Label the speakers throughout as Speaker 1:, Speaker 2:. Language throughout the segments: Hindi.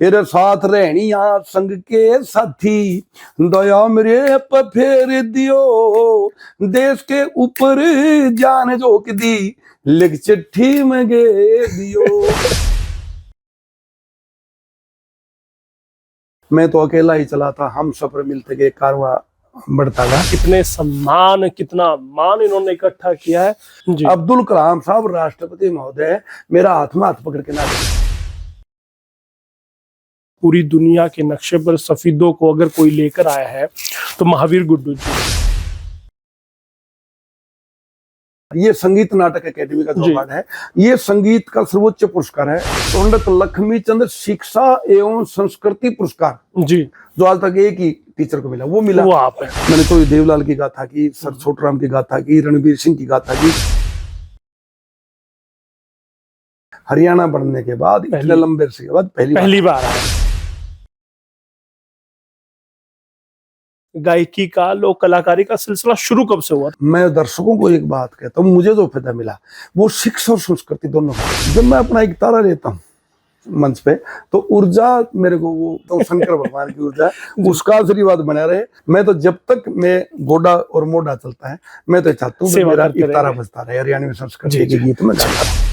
Speaker 1: तेरे साथ रहनिया संग के साथी, दया मेरे पे फेर दियो, देश के ऊपर जान जोक दी, लिख चिट्ठी में गे दियो। मैं तो अकेला ही चला था, हम सफर मिलते गए, कारवां बढ़ता गया।
Speaker 2: कितने सम्मान, कितना मान इन्होंने इकट्ठा किया है जी।
Speaker 1: अब्दुल कलाम साहब राष्ट्रपति महोदय मेरा हाथ में हाथ पकड़ के ना,
Speaker 2: पूरी दुनिया के नक्शे पर सफीदों को अगर कोई लेकर आया है तो महावीर गुड्डू जी।
Speaker 1: ये संगीत नाटक अकेडमी का जो अवार्ड है, ये संगीत का सर्वोच्च पुरस्कार है। पंडित लक्ष्मी चंद्र शिक्षा एवं संस्कृति पुरस्कार जी, जो आज तक एक ही टीचर को मिला, वो मिला
Speaker 2: वो आप है।
Speaker 1: मैंने तो देवलाल की गाथा की, सर छोटराम की गाथा की, रणवीर सिंह की गाथा की। हरियाणा बढ़ने के बाद इतने लंबे अरसे के बाद पहली बार आया।
Speaker 2: गायकी का, लोक कलाकारी का सिलसिला शुरू कब से हुआ?
Speaker 1: मैं दर्शकों को एक बात कहता हूँ, मुझे जो फायदा मिला वो शिक्षा और संस्कृति दोनों का। जब मैं अपना एक तारा लेता हूँ मंच पे, तो ऊर्जा मेरे को वो तो शंकर भगवान की ऊर्जा उसका आशीर्वाद बना रहे। मैं तो जब तक मैं गोडा और मोडा चलता है, मैं तो चाहता हूँ मेरा एक तारा बजता रहे, हरियाणवी संस्कृति के गीत में गाता रहा।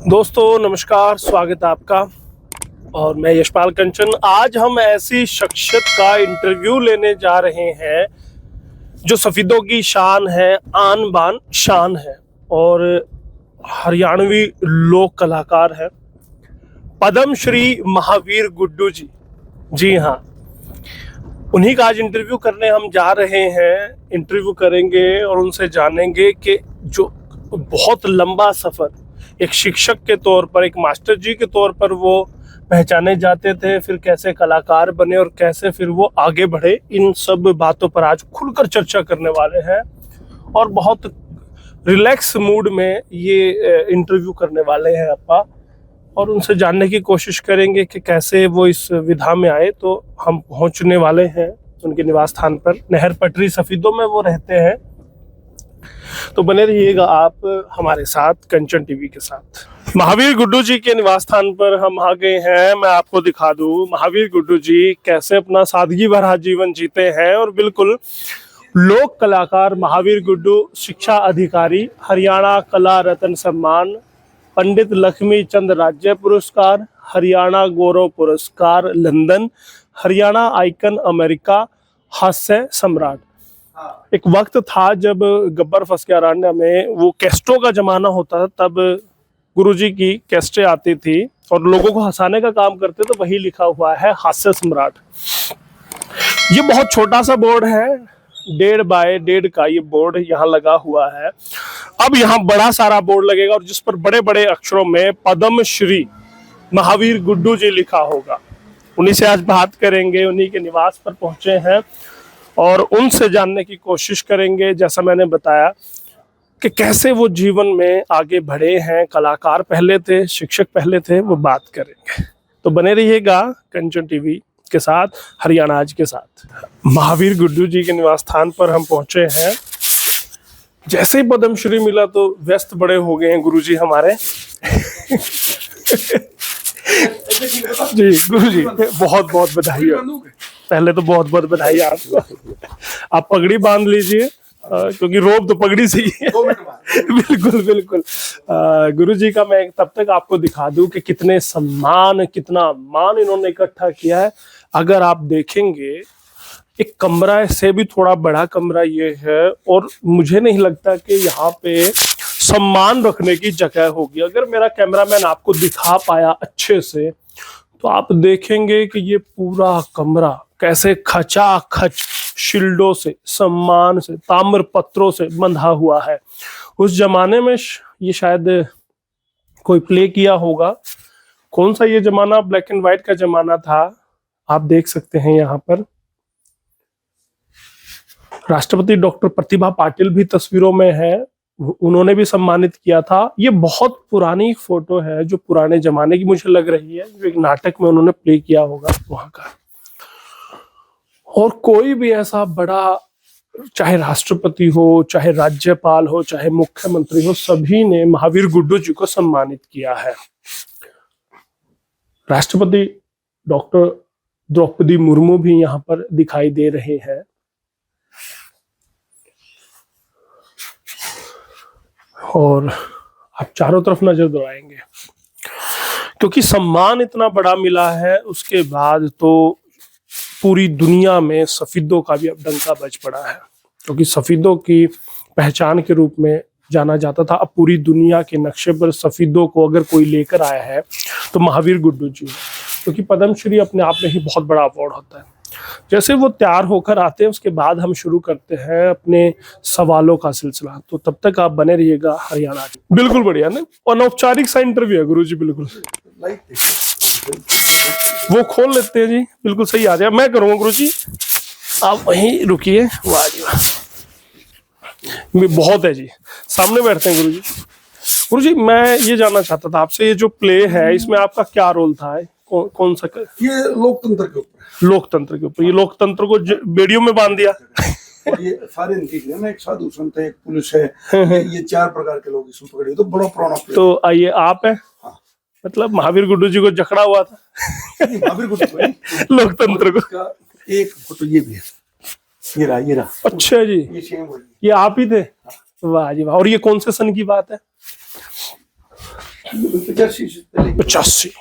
Speaker 2: दोस्तों नमस्कार, स्वागत है आपका और मैं यशपाल कंचन। आज हम ऐसी शख्सियत का इंटरव्यू लेने जा रहे हैं जो सफीदों की शान है, आन बान शान है और हरियाणवी लोक कलाकार है, पद्म श्री महावीर गुड्डू जी। जी हाँ, उन्हीं का आज इंटरव्यू करने हम जा रहे हैं। इंटरव्यू करेंगे और उनसे जानेंगे कि जो बहुत लंबा सफ़र एक शिक्षक के तौर पर, एक मास्टर जी के तौर पर वो पहचाने जाते थे, फिर कैसे कलाकार बने और कैसे फिर वो आगे बढ़े, इन सब बातों पर आज खुलकर चर्चा करने वाले हैं और बहुत रिलैक्स मूड में ये इंटरव्यू करने वाले हैं अपा, और उनसे जानने की कोशिश करेंगे कि कैसे वो इस विधा में आए। तो हम पहुंचने वाले हैं उनके निवास स्थान पर, नहर पटरी सफीदों में वो रहते हैं। तो बने रहिएगा आप हमारे साथ कंचन टीवी के साथ। महावीर गुड्डू जी के निवास स्थान पर हम आ गए हैं। मैं आपको दिखा दूं महावीर गुड्डू जी कैसे अपना सादगी भरा जीवन जीते हैं। और बिल्कुल लोक कलाकार महावीर गुड्डू, शिक्षा अधिकारी, हरियाणा कला रत्न सम्मान, पंडित लक्ष्मी चंद राज्य पुरस्कार, हरियाणा गौरव पुरस्कार लंदन, हरियाणा आइकन अमेरिका, हास्य सम्राट। एक वक्त था जब गब्बर फंस गया अरण्य में, वो कैस्टों का जमाना होता था, तब गुरुजी की कैस्टें आती थी और लोगों को हंसाने का काम करते, तो वही लिखा हुआ है हास्य सम्राट। ये बहुत छोटा सा बोर्ड है, 1.5 बाय 1.5 का ये बोर्ड यहाँ लगा हुआ है। अब यहाँ बड़ा सारा बोर्ड लगेगा और जिस पर बड़े बड़े अक्षरों में पद्म श्री महावीर गुड्डू जी लिखा होगा। उन्हीं से आज बात करेंगे, उन्हीं के निवास पर पहुंचे हैं और उनसे जानने की कोशिश करेंगे, जैसा मैंने बताया, कि कैसे वो जीवन में आगे बढ़े हैं। कलाकार पहले थे, शिक्षक पहले थे, वो बात करेंगे। तो बने रहिएगा कंचन टीवी के साथ, हरियाणा आज के साथ। महावीर गुड्डू जी के निवास स्थान पर हम पहुंचे हैं। जैसे ही पद्म श्री मिला तो व्यस्त बड़े हो गए हैं गुरुजी हमारे। जी गुरुजी, बहुत बहुत बधाई। पहले तो बहुत बहुत बधाई आपको। आप पगड़ी बांध लीजिए क्योंकि रोब तो पगड़ी से ही है। बिल्कुल बिल्कुल। गुरुजी का मैं तब तक आपको दिखा दूं कि कितने सम्मान, कितना मान इन्होंने इकट्ठा किया है। अगर आप देखेंगे, एक कमरा से भी थोड़ा बड़ा कमरा ये है और मुझे नहीं लगता कि यहाँ पे सम्मान रखने की जगह होगी। अगर मेरा कैमरामैन आपको दिखा पाया अच्छे से तो आप देखेंगे कि ये पूरा कमरा कैसे खचाखच शिल्डों से, सम्मान से, ताम्र पत्रों से बंधा हुआ है। उस जमाने में ये शायद कोई प्ले किया होगा। कौन सा ये जमाना? ब्लैक एंड व्हाइट का जमाना था। आप देख सकते हैं यहाँ पर राष्ट्रपति डॉक्टर प्रतिभा पाटिल भी तस्वीरों में है, उन्होंने भी सम्मानित किया था। ये बहुत पुरानी फोटो है जो पुराने जमाने की मुझे लग रही है, जो एक नाटक में उन्होंने प्ले किया होगा वहां का। और कोई भी ऐसा बड़ा चाहे राष्ट्रपति हो, चाहे राज्यपाल हो, चाहे मुख्यमंत्री हो, सभी ने महावीर गुड्डू जी को सम्मानित किया है। राष्ट्रपति डॉक्टर द्रौपदी मुर्मू भी यहाँ पर दिखाई दे रहे हैं। और आप चारों तरफ नजर दौड़ाएंगे क्योंकि सम्मान इतना बड़ा मिला है, उसके बाद तो पूरी दुनिया में सफीदों का भी अब डंका बज पड़ा है, क्योंकि सफीदों की पहचान के रूप में जाना जाता था। अब पूरी दुनिया के नक्शे पर सफीदों को अगर कोई लेकर आया है तो महावीर गुड्डू जी, क्योंकि पद्मश्री अपने आप में ही बहुत बड़ा अवार्ड होता है। जैसे वो तैयार होकर आते हैं उसके बाद हम शुरू करते हैं अपने सवालों का सिलसिला, तो तब तक आप बने रहिएगा हरियाणा। बिल्कुल बढ़िया ना, अनौपचारिक सा इंटरव्यू है गुरु जी। बिल्कुल वो खोल लेते हैं जी, बिल्कुल सही आ जाए। मैं करूँगा गुरु जी, आप वहीं रुकिए। वाह जी वाह, बहुत है जी, सामने बैठते हैं गुरु जी। गुरु जी मैं ये जानना चाहता था आपसे, ये जो प्ले है इसमें आपका क्या रोल था? कौन सा?
Speaker 1: ये लोकतंत्र के ऊपर।
Speaker 2: लोकतंत्र के ऊपर। ये लोकतंत्र को बेड़ियों में बांध दिया।
Speaker 1: और ये सारे इनके ना, एक साधु संत है, एक पुलिस है, ये 4 प्रकार के लोग इसमें पकड़े, तो बड़ा पुराना प्ले।
Speaker 2: तो आइए आप है।
Speaker 1: हाँ।
Speaker 2: मतलब महावीर गुड्डू जी को जकड़ा हुआ था
Speaker 1: महावीर गुड्डू को
Speaker 2: लोकतंत्र को।
Speaker 1: एक फोटो ये भी है, ये रहा।
Speaker 2: अच्छा जी,
Speaker 1: ये सेम वही,
Speaker 2: ये आप ही थे? वाह जी वाह। और ये कौन से सन की बात है? 85।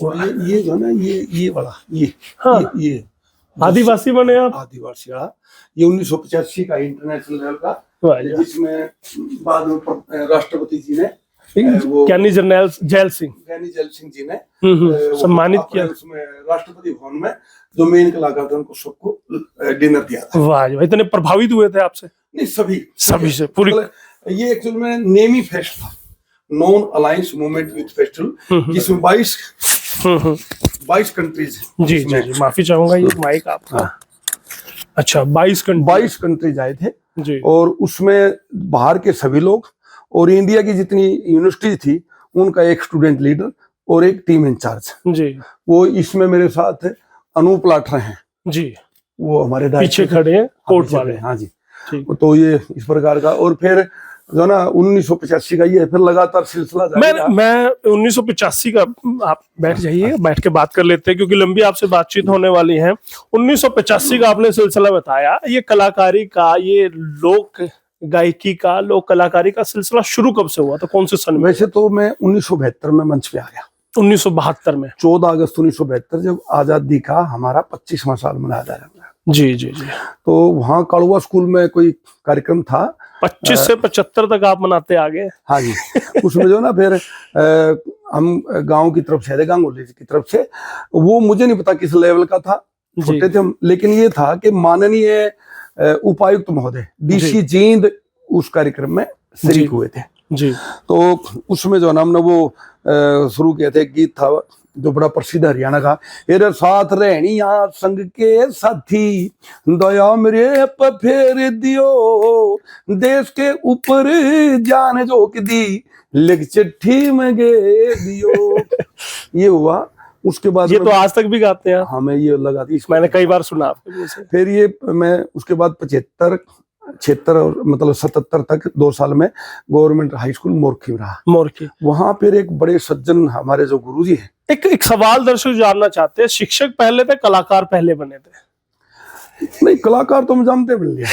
Speaker 1: ये जो है ना, ये वाला, ये
Speaker 2: हाँ,
Speaker 1: ये
Speaker 2: आदिवासी बने आप?
Speaker 1: आदिवासी वाला, ये 1985 का इंटरनेशनल लेवल का, जिसमें बाद में राष्ट्रपति जी ने
Speaker 2: ज्ञानी जरनैल जैल सिंह
Speaker 1: जी ने
Speaker 2: सम्मानित किया।
Speaker 1: उसमें राष्ट्रपति भवन में जो मेन कलाकार थे उनको सबको डिनर दिया था।
Speaker 2: वाह जी, इतने प्रभावित हुए थे आपसे?
Speaker 1: नहीं, सभी से
Speaker 2: पूरी।
Speaker 1: ये एक्चुअली में नेमी फेस्ट था, non alliance movement youth festival, जिसमें 22 कंट्रीज।
Speaker 2: जी जी जी, माफी चाहूंगा, ये माइक आपका। अच्छा, 22
Speaker 1: कंट्रीज आए थे
Speaker 2: जी।
Speaker 1: और उसमें बाहर के सभी लोग और इंडिया की जितनी यूनिवर्सिटी थी उनका एक स्टूडेंट लीडर और एक टीम इंचार्ज
Speaker 2: जी।
Speaker 1: वो इसमें मेरे साथ अनूप लाठर हैं
Speaker 2: जी,
Speaker 1: वो हमारे
Speaker 2: पीछे खड़े हैं, कोट वाले।
Speaker 1: हाँ जी। तो ये इस प्रकार का, और फिर जो ना 1985 का ये फिर लगातार सिलसिला
Speaker 2: मैं 1985 का, आप बैठ जाइए, बैठ के बात कर लेते हैं क्योंकि लंबी आपसे बातचीत होने वाली है। 1985 का आपने सिलसिला बताया, ये कलाकारी का, ये लोक गायकी का, लोक कलाकारी का सिलसिला शुरू कब से हुआ था? कौन से सन में?
Speaker 1: वैसे तो मैं 1972 में मंच पे आ गया।
Speaker 2: 1972 में?
Speaker 1: 14 अगस्त 1972, जब आजादी का हमारा 25वां साल मनाया जा रहा है। जी जी जी। तो वहाँ कड़ुआ स्कूल में कोई कार्यक्रम था,
Speaker 2: 25 से 75 तक आप मनाते आ गए।
Speaker 1: हाँ जी। उसमें जो ना फिर हम गांव की तरफ से, गांगोली की तरफ से, वो मुझे नहीं पता किस लेवल का था, छोटे थे हम, लेकिन ये था कि माननीय उपायुक्त महोदय DC जींद उस कार्यक्रम में शरीक हुए थे
Speaker 2: जी।
Speaker 1: तो उसमें जो नाम ने वो शुरू किया थे, गीत था जो बड़ा प्रसिद्ध हरियाणा का, एरे साथ रहनिया संग के साथी, दया मेरे पे फेर दियो, देश के ऊपर जान जोक दी, लिख चिट्ठी में गे दियो। ये हुआ। उसके बाद
Speaker 2: ये तो आज तक भी गाते हैं।
Speaker 1: हमें ये लगा दी,
Speaker 2: मैंने कई बार सुना आपके मुंह से।
Speaker 1: फिर ये मैं उसके बाद 76 और मतलब 77 तक 2 साल में गवर्नमेंट हाई स्कूल मोरखी में रहा।
Speaker 2: मोरखी,
Speaker 1: वहां पर एक बड़े सज्जन हमारे जो गुरुजी हैं।
Speaker 2: एक सवाल दर्शक जानना चाहते हैं, शिक्षक पहले थे, कलाकार पहले बने थे?
Speaker 1: नहीं, कलाकार तो हम जानते मिल गया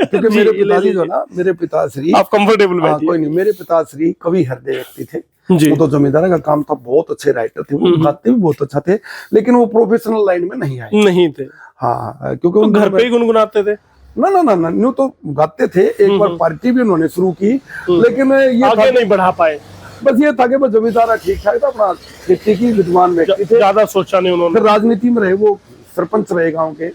Speaker 1: क्योंकि मेरे पिताजी जो ना, मेरे पिताश्री,
Speaker 2: आप कंफर्टेबल बैठिए।
Speaker 1: कोई नहीं, मेरे पिताश्री कवि हृदय व्यक्ति थे
Speaker 2: जी।
Speaker 1: वो तो जमींदार का काम था, बहुत अच्छे राइटर थे, वो गाते भी बहुत अच्छा थे, लेकिन वो प्रोफेशनल लाइन में नहीं आए।
Speaker 2: नहीं थे?
Speaker 1: हाँ, क्योंकि
Speaker 2: तो घर पे ही गुनगुनाते थे?
Speaker 1: ना न्यू तो गाते थे। एक बार पार्टी भी उन्होंने शुरू की, लेकिन ये
Speaker 2: आगे नहीं बढ़ा पाए।
Speaker 1: बस ये था कि बस जमींदारा ठीक ठाक था, अपना खेती की विद्वान व्यक्ति थे,
Speaker 2: ज्यादा सोचा नहीं उन्होंने।
Speaker 1: फिर राजनीति में रहे, वो सरपंच रहे, गांव के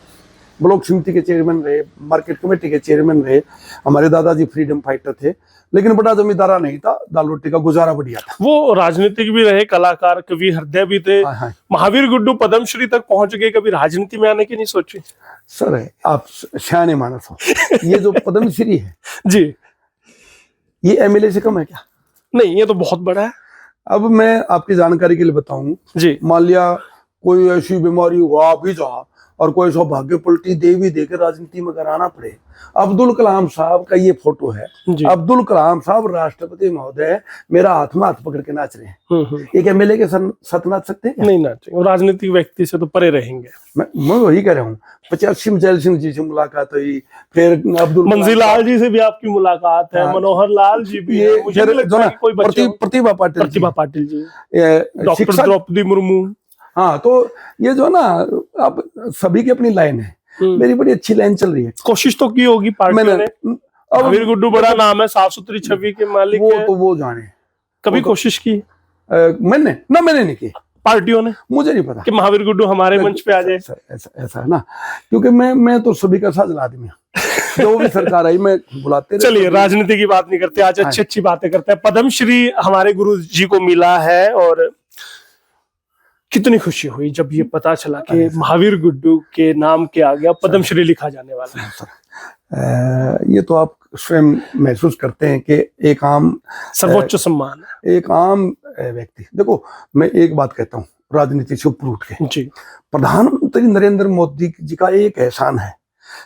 Speaker 1: ब्लॉक समिति के चेयरमैन रहे, मार्केट कमेटी के चेयरमैन रहे। हमारे दादाजी फ्रीडम फाइटर थे, लेकिन बड़ा जमींदारा नहीं था, दाल रोटी का गुजारा बढ़िया था।
Speaker 2: वो राजनीतिक भी रहे, कलाकार, कवि हृदय भी थे।
Speaker 1: हाँ।
Speaker 2: महावीर गुड्डू पद्मश्री तक पहुंच गए, कभी राजनीति में आने की नहीं सोची?
Speaker 1: सर आप शाने मानस हो, ये जो पद्मश्री है
Speaker 2: जी,
Speaker 1: ये MLA से कम है क्या?
Speaker 2: नहीं, ये तो बहुत बड़ा है।
Speaker 1: अब मैं आपकी जानकारी के लिए बताऊं
Speaker 2: जी,
Speaker 1: मान लिया कोई ऐसी बीमारी हुआ भी जा और कोई सौभाग्य पलटी दे भी देकर राजनीति में कराना पड़े। अब्दुल कलाम साहब का ये फोटो है।
Speaker 2: जी।
Speaker 1: अब्दुल कलाम साहब राष्ट्रपति महोदय मेरा हाथ में हाथ पकड़ के नाच रहे हैं। एक एमएलए के साथ नाच सकते हैं?
Speaker 2: नहीं नाचेंगे, राजनीतिक व्यक्ति से तो परे रहेंगे।
Speaker 1: मैं वही कह रहा हूँ। 85 में जैल सिंह जी से मुलाकात हुई, फिर अब्दुल
Speaker 2: मंजीलाल जी से भी आपकी मुलाकात है,
Speaker 1: हाँ।
Speaker 2: मनोहर लाल जी भी है, मुझे नहीं लगता कि कोई बच्चे
Speaker 1: प्रतिभा
Speaker 2: पाटिल जी, डॉक्टर
Speaker 1: शिक्षा
Speaker 2: द्रौपदी मुर्मू।
Speaker 1: हाँ, तो ये जो ना, अब सभी की अपनी लाइन है। मेरी बड़ी अच्छी लाइन चल रही है।
Speaker 2: कोशिश तो की होगी पार्टी ने।
Speaker 1: अब
Speaker 2: महावीर गुड्डू बड़ा नाम है, साफ सुथरी छवि के मालिक
Speaker 1: वो
Speaker 2: है।
Speaker 1: तो वो जाने।
Speaker 2: कभी कोशिश की
Speaker 1: मैंने नहीं की,
Speaker 2: पार्टियों ने?
Speaker 1: मुझे नहीं पता
Speaker 2: कि महावीर गुड्डू हमारे मंच पे आ जाए।
Speaker 1: ऐसा है ना, क्योंकि मैं तो सभी का साझा आदमी हूँ। जो भी सरकार आई मैं बुलाते।
Speaker 2: चलिए राजनीति की बात नहीं करते, आज अच्छी बातें करते हैं। पद्मश्री हमारे गुरु जी को मिला है और कितनी खुशी हुई जब ये पता चला कि महावीर गुड्डू के नाम के आगे पद्मश्री लिखा जाने वाला है।
Speaker 1: ये तो आप स्वयं महसूस करते हैं कि एक आम
Speaker 2: सर्वोच्च सम्मान है।
Speaker 1: एक आम व्यक्ति, देखो मैं एक बात कहता हूँ राजनीति से ऊपर उठ के
Speaker 2: जी।
Speaker 1: प्रधानमंत्री नरेंद्र मोदी जी का एक एहसान है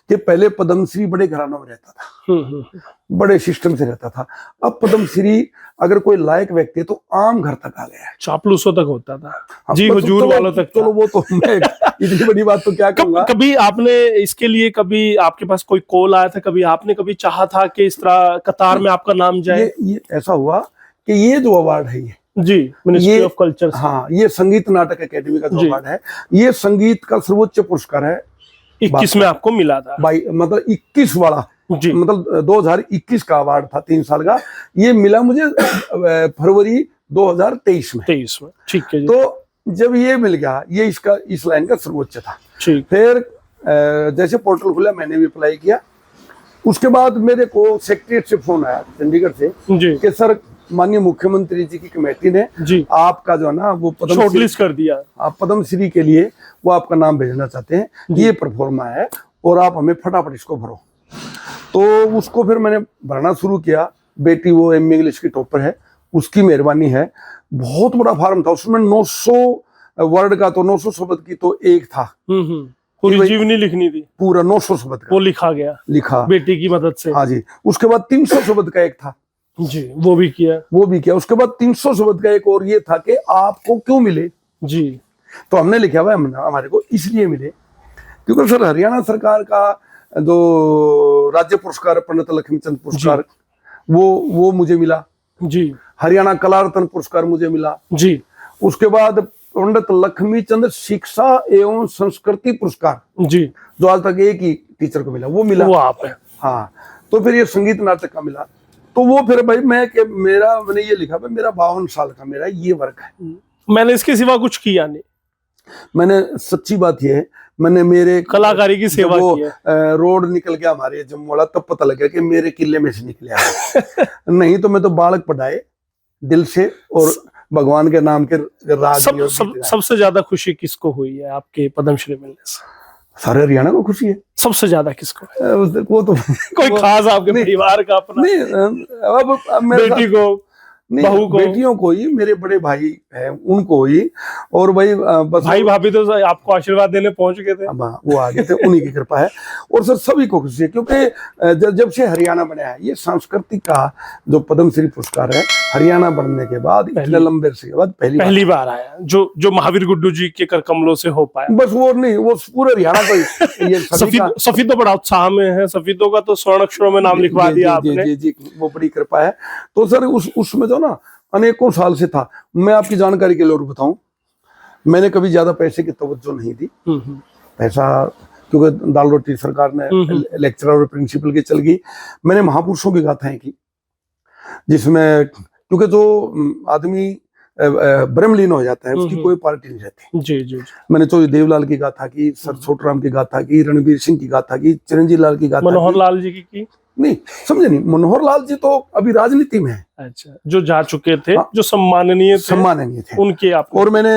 Speaker 1: कि पहले पद्मश्री बड़े घरानों में रहता था, बड़े सिस्टम से रहता था। अब पद्मश्री अगर कोई लायक व्यक्ति है तो आम घर तक आ गया है,
Speaker 2: चापलूसों तक होता था जी, हुजूर वालों तक।
Speaker 1: चलो वो तो मैं इतनी बड़ी बात तो क्या कहूंगा।
Speaker 2: कभी आपने इसके लिए, कभी आपके पास कोई कॉल आया था, कभी आपने कभी चाहा था कि इस तरह कतार में आपका नाम जाए?
Speaker 1: ये ऐसा हुआ कि ये जो अवार्ड है ये
Speaker 2: जी, मिनिस्ट्री ऑफ कल्चर।
Speaker 1: हाँ, ये संगीत नाटक अकेडमी का जो अवार्ड है, ये संगीत का सर्वोच्च पुरस्कार है।
Speaker 2: 21 में आपको मिला था?
Speaker 1: मतलब 21 वाला
Speaker 2: जी,
Speaker 1: मतलब 2021 का अवार्ड था, 3 साल का। ये मिला मुझे फरवरी 2023 में।
Speaker 2: 23 में, ठीक है जी।
Speaker 1: तो जब ये मिल गया, ये इस लाइन का सर्वोच्च था। फिर जैसे पोर्टल खुला मैंने भी अप्लाई किया। उसके बाद मेरे को सेक्रेटरीट से फोन आया चंडीगढ़ से कि सर माननीय मुख्यमंत्री जी की कमेटी ने जी आपका जो है ना वो
Speaker 2: शॉर्टलिस्ट कर दिया,
Speaker 1: आप पद्मश्री के लिए वो आपका नाम भेजना चाहते हैं, ये परफॉर्मा है और आप हमें फटाफट इसको भरो। तो उसको फिर मैंने भरना शुरू किया। बेटी वो एमए इंग्लिश की टॉपर है, उसकी मेहरबानी है। बहुत बड़ा फार्म था, उसमें 900 वर्ड का तो 900 शब्द की तो एक था।
Speaker 2: पूरी जीवनी लिखनी थी,
Speaker 1: पूरा 900 शब्द का
Speaker 2: वो लिखा बेटी की मदद से।
Speaker 1: हाँ जी। उसके बाद 300 शब्द का एक था
Speaker 2: जी, वो भी किया। उसके बाद 300 शब्द का एक और ये था कि आपको क्यों मिले जी। तो हमने लिखा हुआ हमारे को इसलिए मिले क्योंकि सर हरियाणा सरकार का जो राज्य पुरस्कार पंडित लक्ष्मीचंद पुरस्कार वो मुझे मिला जी। हरियाणा कला रत्न पुरस्कार मुझे मिला जी। उसके बाद पंडित लक्ष्मीचंद शिक्षा एवं संस्कृति पुरस्कार जी, जो आज तक एक ही टीचर को मिला, वो मिला, वो आप है। हाँ, तो फिर ये संगीत नाटक का मिला। तो वो फिर भाई मैंने ये लिखा भाई मेरा 52 साल का मेरा ये वर्क है, मैंने इसके सिवा कुछ किया नहीं। मैंने सच्ची बात ये है, मैंने मेरे कलाकारी की सेवा की है। रोड निकल गया हमारे जम्मू वाला, तब पता लगा कि मेरे किले में से निकले नहीं तो मैं तो बालक पढ़ाए दिल से और भगवान के नाम के राज। सबसे ज्यादा खुशी किसको हुई है आपके पद्मश्री मिलने से? सारे हरियाणा को खुशी है। सबसे ज्यादा किसको? वो तो कोई खास आपके परिवार का अपना नहीं, अब बेटी को नहीं, बहू को, बेटियों को ही, मेरे बड़े भाई हैं उनको ही, और भाई बस भाई भाभी तो आपको आशीर्वाद देने पहुंच गए थे, वो आ गए थे, उन्हीं की कृपा है। और सर सभी को खुशी है क्योंकि जब से हरियाणा बना है, ये सांस्कृतिक का जो पद्मश्री पुरस्कार है हरियाणा बनने के बाद इतने लंबे अरसे के बाद पहली बार आया, जो महावीर गुड्डू जी के कर कमलों से हो पाया। बस वो नहीं, वो पूरे हरियाणा को ये सफी तो बड़ा उत्साह में है, सफीदों का तो स्वर्ण अक्षरों में नाम लिखवा दिया आपने। जी, वो बड़ी कृपा है। तो सर उसमें जो ना अनेकों साल से था। मैं आपकी जानकारी के लिए और बताऊं, मैंने कभी ज्यादा पैसे की तवज्जो नहीं दी। पैसा क्योंकि दाल रोटी सरकार ने लेक्चरर और प्रिंसिपल की चल गई। मैंने महापुरुषों की गाथाएं की जिसमें, क्योंकि जो आदमी ब्रह्मलीन हो जाता है उसकी कोई पार्टी नहीं रहती। जी। मैंने तो देवलाल की गाथा की, सर छोटराम की गाथा की, रणवीर सिंह की गाथा की, चिरंजीव लाल की गाथा, मनोहर लाल जी की नहीं, समझे नहीं, मनोहर लाल जी तो अभी राजनीति में है। अच्छा, जो जा चुके थे, जो सम्माननीय थे उनके आप। और मैंने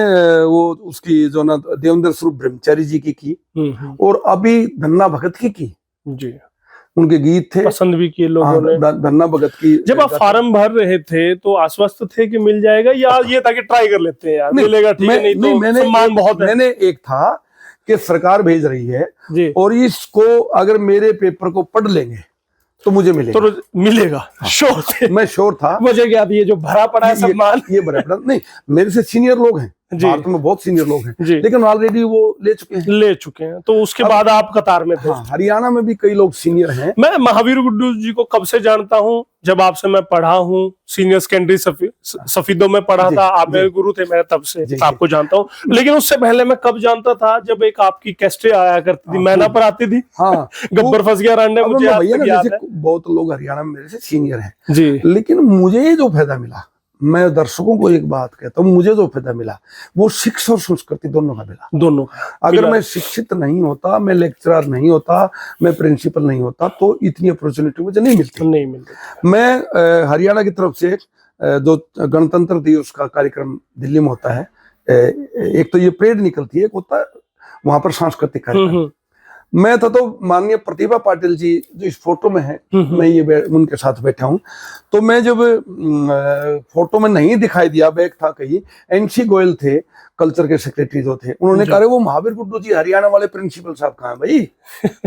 Speaker 2: वो उसकी जो ना देवेंद्र स्वरूप ब्रह्मचारी जी की और अभी धन्ना भगत की जी। उनके गीत थे, पसंद भी किए लोगों ने। धन्ना भगत की जब आप फार्म भर रहे थे तो आश्वस्त थे कि मिल जाएगा, या ये था कि ट्राई कर लेते हैं यार मिलेगा, ठीक है, नहीं तो सम्मान बहुत है। मैंने एक था
Speaker 1: कि सरकार भेज रही है
Speaker 2: जी।
Speaker 1: और इसको अगर मेरे पेपर को पढ़ लेंगे तो मुझे मिलेगा,
Speaker 2: तो मिलेगा श्योर थे।
Speaker 1: मैं श्योर था।
Speaker 2: मुझे क्या ये जो भरा पड़ा है सम्मान,
Speaker 1: ये बराबर नहीं, मेरे से सीनियर लोग हैं,
Speaker 2: जी।
Speaker 1: भारत में बहुत सीनियर लोग हैं,
Speaker 2: जी।
Speaker 1: लेकिन ऑलरेडी वो ले चुके हैं।
Speaker 2: तो उसके बाद आप कतार में थे।
Speaker 1: हाँ, हरियाणा में भी कई लोग सीनियर हैं।
Speaker 2: मैं महावीर गुड्डू जी को कब से जानता हूँ, जब आपसे मैं पढ़ा हूँ, सीनियर सेकेंडरी सफीदों में पढ़ा था, आप मेरे गुरु थे, मैं तब से आपको जानता हूँ। लेकिन उससे पहले मैं कब जानता था, जब एक आपकी कैस्टें आया करती थी, मैना पर आती थी।
Speaker 1: हाँ,
Speaker 2: गब्बर फंस गया रंडे, मुझे याद है।
Speaker 1: बहुत लोग हरियाणा में मेरे से सीनियर हैं
Speaker 2: जी,
Speaker 1: लेकिन मुझे जो फायदा मिला, मैं दर्शकों को एक बात कहता हूँ, मुझे जो फायदा मिला वो शिक्षा और संस्कृति दोनों का मिला।
Speaker 2: दोनों।
Speaker 1: अगर मैं शिक्षित नहीं होता, मैं लेक्चरर नहीं होता, मैं प्रिंसिपल नहीं होता, तो इतनी अपॉर्चुनिटी मुझे नहीं मिलती। मैं हरियाणा की तरफ से जो गणतंत्र दिवस का कार्यक्रम दिल्ली में होता है, एक तो ये परेड निकलती है, एक होता है वहां पर सांस्कृतिक कार्यक्रम। मैं था तो माननीय प्रतिभा पाटिल जी जो इस फोटो में है, मैं ये उनके साथ बैठा हूँ। तो मैं जब फोटो में नहीं दिखाई दिया, बैग था कहीं, एनसी गोयल थे कल्चर के सेक्रेटरी जो थे, उन्होंने कहा वो महावीर गुड्डू जी हरियाणा वाले प्रिंसिपल साहब कहाँ है भाई?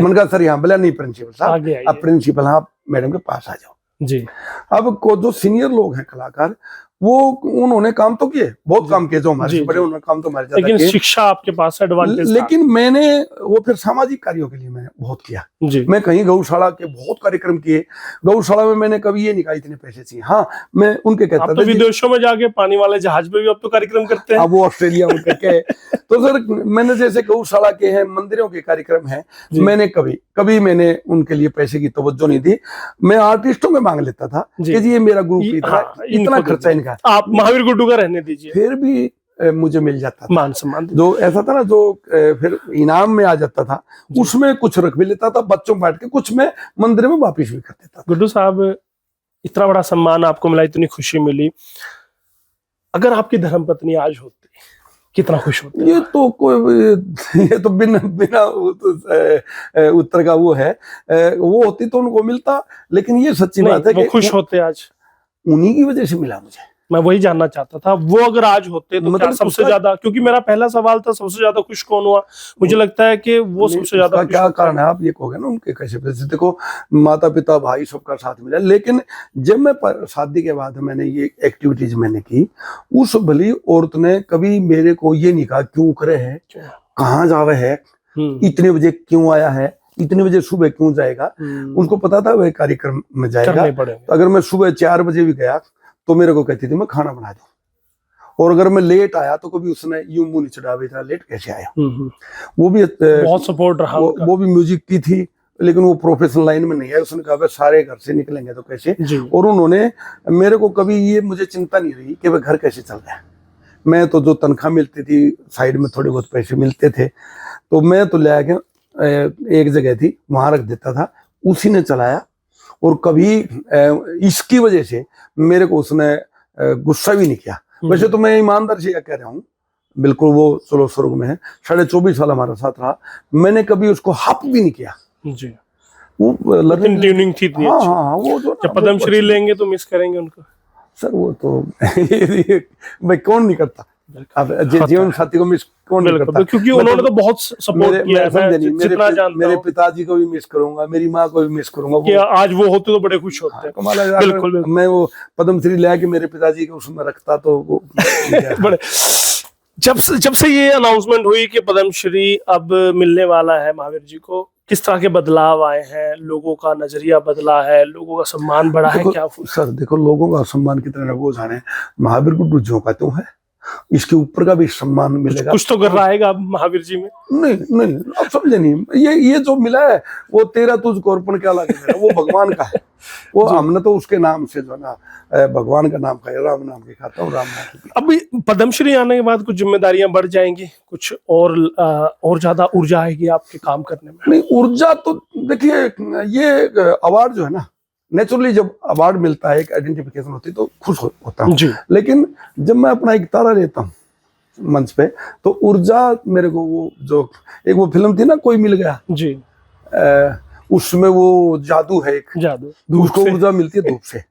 Speaker 1: मैंने कहा सर यहाँ, बोला नहीं प्रिंसिपल साहब, अब प्रिंसिपल आप मैडम के पास आ जाओ जी। अब को जो सीनियर लोग हैं कलाकार, वो उन्होंने काम तो किए, बहुत काम किए, जो हमारे से बड़े उन्होंने काम तो हमारे ज्यादा किए,
Speaker 2: लेकिन शिक्षा आपके पास एडवांटेज।
Speaker 1: लेकिन मैंने वो फिर सामाजिक कार्यों के लिए मैंने बहुत किया जी। मैं कहीं गौशाला के बहुत कार्यक्रम किए, गौशाला में मैंने कभी ये नहीं कहा इतने पैसे चाहिए। हाँ, मैं उनके कहता था,
Speaker 2: विदेशों में जाके पानी वाले जहाज पे भी अब तो कार्यक्रम करते हैं।
Speaker 1: अब वो ऑस्ट्रेलिया में करके तो सर मैंने जैसे गौशाला के हैं, मंदिरों के कार्यक्रम हैं, मैंने कभी मैंने उनके लिए पैसे की तवज्जो नहीं दी। मैं आर्टिस्टों में मांग लेता था कि जी ये मेरा ग्रुप इतना खर्चा इनका, आप महावीर गुड्डू का रहने दीजिए, फिर भी मुझे मिल जाता था मान सम्मान। जो ऐसा था ना, जो फिर इनाम में आ जाता था, उसमें कुछ रख भी लेता था, बच्चों बांट के कुछ मैं मंदिर में वापिस भी कर देता था।
Speaker 2: गुड्डू साहब, इतना बड़ा सम्मान आपको मिला, इतनी खुशी मिली, अगर आपकी धर्मपत्नी आज होती कितना खुश होते?
Speaker 1: ये तो बिना उत्तर का वो है, वो होती तो उनको मिलता, लेकिन ये सच्ची बात है कि
Speaker 2: खुश होते आज,
Speaker 1: उन्हीं की वजह से मिला मुझे।
Speaker 2: मैं वही जानना चाहता था, वो अगर आज होते तो मतलब सबसे ज्यादा, क्योंकि मेरा पहला सवाल था सबसे ज्यादा खुश कौन हुआ, मुझे लगता है कि वो सबसे ज्यादा।
Speaker 1: क्या कारण है आप ये कहोगे ना, उनके कैसे पैसे, देखो माता पिता भाई सबका साथ मिला, लेकिन जब मैं शादी के बाद मैंने ये एक्टिविटीज मैंने की, उस भली औरत ने कभी मेरे को ये नहीं कहा क्यों करे है, कहाँ जावे है, इतने बजे क्यों आया है, इतने बजे सुबह क्यों जाएगा। उनको पता था वह कार्यक्रम में जाएगा, तो अगर मैं सुबह 4 बजे भी गया तो मेरे को कहती थी मैं खाना बना दूं, और अगर मैं लेट आया तो कभी उसने यूं मुंह नहीं चढ़ा था लेट कैसे आया। वो भी
Speaker 2: बहुत सपोर्ट रहा,
Speaker 1: वो भी म्यूजिक की थी, लेकिन वो प्रोफेशनल लाइन में नहीं है। उसने कहा सारे घर से निकलेंगे तो कैसे, और उन्होंने मेरे को कभी ये मुझे चिंता नहीं रही कि वह घर कैसे चल रहा है। मैं तो जो तनख्वाह मिलती थी, साइड में थोड़े बहुत पैसे मिलते थे, तो मैं तो ले आके एक जगह थी वहां रख देता था, उसी ने चलाया। और कभी इसकी वजह से मेरे को उसने गुस्सा भी नहीं किया। वैसे तो मैं ईमानदार से कह रहा हूँ, बिल्कुल वो चलो स्वर्ग में है, 24.5 साल हमारा साथ रहा, मैंने कभी उसको हक भी नहीं किया जी। वो लर्निंग ट्यूनिंग थी। हाँ, वो जो
Speaker 2: जब पद्मश्री लेंगे तो मिस करेंगे उनको
Speaker 1: सर, वो तो भाई कौन नहीं करता, अब जीवन साथी को मिस कौन नहीं करता,
Speaker 2: क्योंकि उन्होंने तो बहुत सपोर्ट किया।
Speaker 1: मेरे पिताजी को भी मिस करूंगा, मेरी माँ को भी मिस करूंगा,
Speaker 2: कि आज वो होते तो बड़े खुश होते।
Speaker 1: कमाल है, बिल्कुल। मैं वो पद्मश्री ले आके मेरे पिताजी को उसमें रखता तो वो
Speaker 2: बड़े। जब से ये अनाउंसमेंट हुई कि पद्मश्री अब मिलने वाला है महावीर जी को, किस तरह के बदलाव आए हैं, लोगों का नजरिया बदला है, लोगों का सम्मान बढ़ा है क्या?
Speaker 1: सर देखो, लोगों का सम्मान कितना वो जाने, महावीर गुड्डू जो का क्यों है, इसके ऊपर का भी सम्मान मिलेगा।
Speaker 2: कुछ तो कर रहा है महावीर जी में।
Speaker 1: नहीं, आप समझे नहीं, ये जो मिला है वो तेरा तुझको अर्पण क्या लगे, वो भगवान का है। वो हमने तो उसके नाम से जो ना भगवान का नाम खाया, राम नाम के खाता हूँ, राम नाम।
Speaker 2: अभी पद्मश्री आने के बाद कुछ जिम्मेदारियां बढ़ जाएंगी, कुछ और ज्यादा ऊर्जा आएगी आपके काम करने में?
Speaker 1: नहीं, ऊर्जा तो देखिए, ये अवार्ड जो है ना, नेचुरली जब अवार्ड मिलता है, एक आइडेंटिफिकेशन होती है तो खुश होता हूँ, लेकिन जब मैं अपना एक तारा लेता हूँ मंच पे, तो ऊर्जा मेरे को वो जो एक वो फिल्म थी ना, कोई मिल गया जी, उसमें वो जादू है, एक जादू, उसको ऊर्जा मिलती है धूप से।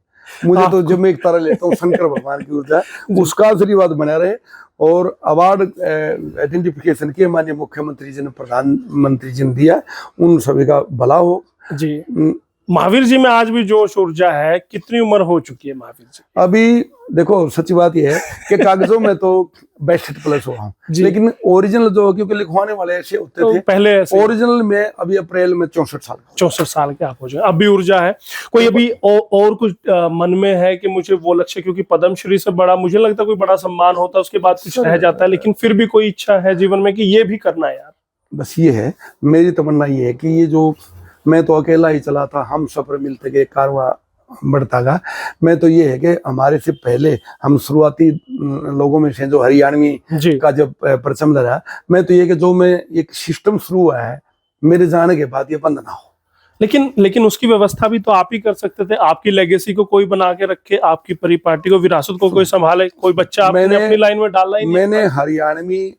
Speaker 1: मुझे तो जब मैं एक तारा लेता हूँ, शंकर भगवान की ऊर्जा, उसका आशीर्वाद बना रहे, और अवार्ड आइडेंटिफिकेशन किए माननीय मुख्यमंत्री जी ने, प्रधानमंत्री जी ने दिया, उन सभी का भला हो
Speaker 2: जी। महावीर जी में आज भी जोश ऊर्जा है। कितनी उम्र हो चुकी है महावीर जी?
Speaker 1: अभी देखो, सच्ची बात यह है कि कागजों में तो 62 प्लस हुआ हूँ, लेकिन ओरिजिनल जो, क्योंकि लिखवाने वाले ऐसे होते
Speaker 2: तो
Speaker 1: थे
Speaker 2: पहले ऐसे,
Speaker 1: ओरिजिनल में अभी अप्रैल में 64 साल
Speaker 2: 64 साल के आप हो जाए। अब भी ऊर्जा है। कोई अभी और कुछ मन में है कि मुझे वो लक्ष्य, क्योंकि पद्मश्री से बड़ा मुझे लगता है कोई बड़ा सम्मान होता है उसके बाद कुछ रह जाता है, लेकिन फिर भी कोई इच्छा है जीवन में कि ये भी करना है यार?
Speaker 1: बस ये है, मेरी तमन्ना ये है कि ये जो, मैं तो अकेला ही चला था, हम सफर मिलते गए, कारवां बढ़ता गया। मैं तो ये है कि हमारे से पहले हम शुरुआती लोगों में से जो हरियाणवी का जब परचम लहरा, मैं तो ये कि जो मैं एक सिस्टम शुरू हुआ है मेरे जाने के बाद ये बंद ना हो।
Speaker 2: लेकिन उसकी व्यवस्था भी तो आप ही कर सकते थे। आपकी लेगेसी को कोई बना के रखे, आपकी परिपाटी को, विरासत को कोई संभाले, कोई बच्चा आपने अपनी लाइन में डाला ही नहीं।
Speaker 1: मैंने हरियाणवी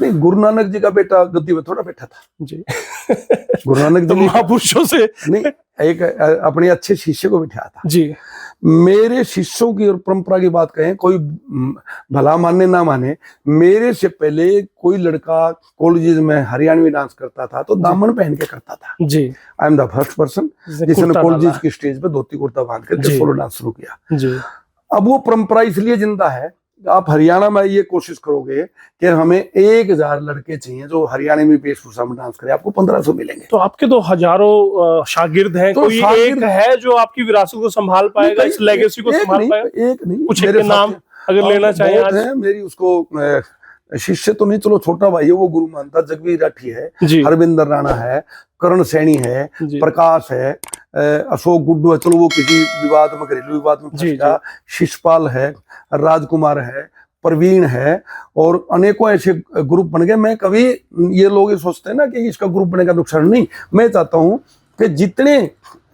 Speaker 1: नहीं, गुरु नानक जी का बेटा गद्दी में थोड़ा बैठा था
Speaker 2: जी।
Speaker 1: गुरु नानक जी
Speaker 2: तो महापुरुषों से
Speaker 1: नहीं, एक अपने अच्छे शिष्य को बिठाया था
Speaker 2: जी।
Speaker 1: मेरे शिष्यों की और परंपरा की बात कहें, कोई भला माने ना माने, मेरे से पहले कोई लड़का कॉलेज में हरियाणवी डांस करता था तो दामन पहन के करता था
Speaker 2: जी।
Speaker 1: I am the first person जिसने कॉलेज की स्टेज पे धोती कुर्ता बांध कर सोलो डांस शुरू किया जी। अब वो परंपरा इसलिए जिंदा है, आप हरियाणा में ये कोशिश करोगे कि हमें 1000 लड़के चाहिए जो हरियाणवी वेशभूषा में डांस करे, आपको 1500 मिलेंगे।
Speaker 2: तो आपके तो हजारों शागिर्द हैं, तो कोई एक है जो आपकी विरासत को संभाल पाएगा, इस लेगेसी को संभाल पाएगा?
Speaker 1: एक नहीं,
Speaker 2: कुछ एक नाम अगर लेना चाहे आज
Speaker 1: है, मेरी उसको शिष्य तो नहीं, चलो छोटा भाई है, वो गुरु मानता, जगवीर राठी है, हरविंदर राणा है, करण सैनी है, प्रकाश है, अशोक गुड्डू है, चलो वो किसी विवाद में, घरेलू विवाद में फंस गया, शिषपाल है, राजकुमार है, प्रवीण है, और अनेकों ऐसे ग्रुप बन गए। मैं कभी, ये लोग ये सोचते हैं ना कि इसका ग्रुप बनेगा नुकसान नहीं, मैं चाहता हूं कि जितने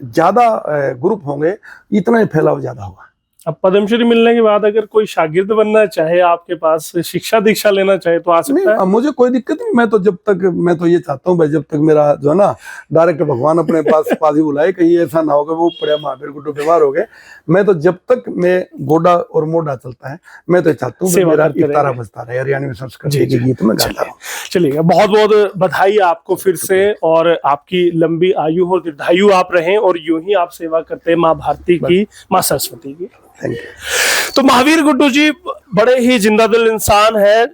Speaker 1: ज्यादा ग्रुप होंगे इतना ही फैलाव ज्यादा होगा।
Speaker 2: अब पद्मश्री मिलने के बाद अगर कोई शागिर्द बनना चाहे आपके पास, शिक्षा दीक्षा लेना चाहे तो आ सकता है?
Speaker 1: मुझे कोई दिक्कत नहीं। मैं तो जब तक, मैं तो ये चाहता हूँ भाई, जब तक मेरा जो है ना डायरेक्टर भगवान अपने पास ही बुलाए, कहीं ऐसा ना हो कि वो पड़े महावीर गुड्डू बीमार हो गए, मैं तो जब तक मैं गोडा और मोडा चलता है, मैं तो चाहता हूँ मेरा इकतारा बजता रहे, हरियाणवी संस्कृति के गीत में गाता हूँ।
Speaker 2: चलिए, बहुत बहुत बधाई आपको फिर से, और आपकी लंबी आयु और दीर्घायु आप रहें, और यूं ही आप सेवा करते हैं माँ भारती की, माँ सरस्वती की। तो महावीर गुड्डू जी बड़े ही जिंदा दिल इंसान है।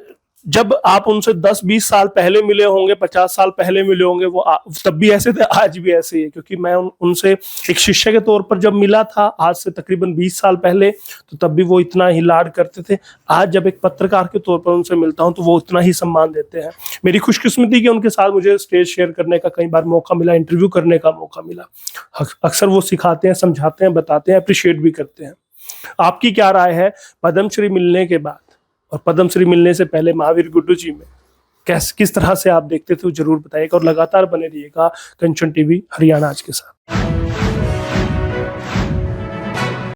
Speaker 2: जब आप उनसे 10-20 साल पहले मिले होंगे, 50 साल पहले मिले होंगे, वो तब भी ऐसे थे, आज भी ऐसे ही है। क्योंकि मैं उनसे एक शिष्य के तौर पर जब मिला था आज से तकरीबन 20 साल पहले, तो तब भी वो इतना ही लाड करते थे। आज जब एक पत्रकार के तौर पर उनसे मिलता हूं तो वो इतना ही सम्मान देते हैं। मेरी खुशकिस्मती कि उनके साथ मुझे स्टेज शेयर करने का कई बार मौका मिला, इंटरव्यू करने का मौका मिला। अक्सर वो सिखाते हैं, समझाते हैं, बताते हैं, अप्रिशिएट भी करते हैं। आपकी क्या राय है पद्मश्री मिलने के बाद और पद्मश्री मिलने से पहले महावीर गुड्डू जी में किस तरह से आप देखते थे, जरूर बताइएगा, और लगातार बने रहिएगा कंचन टीवी हरियाणा आज के साथ।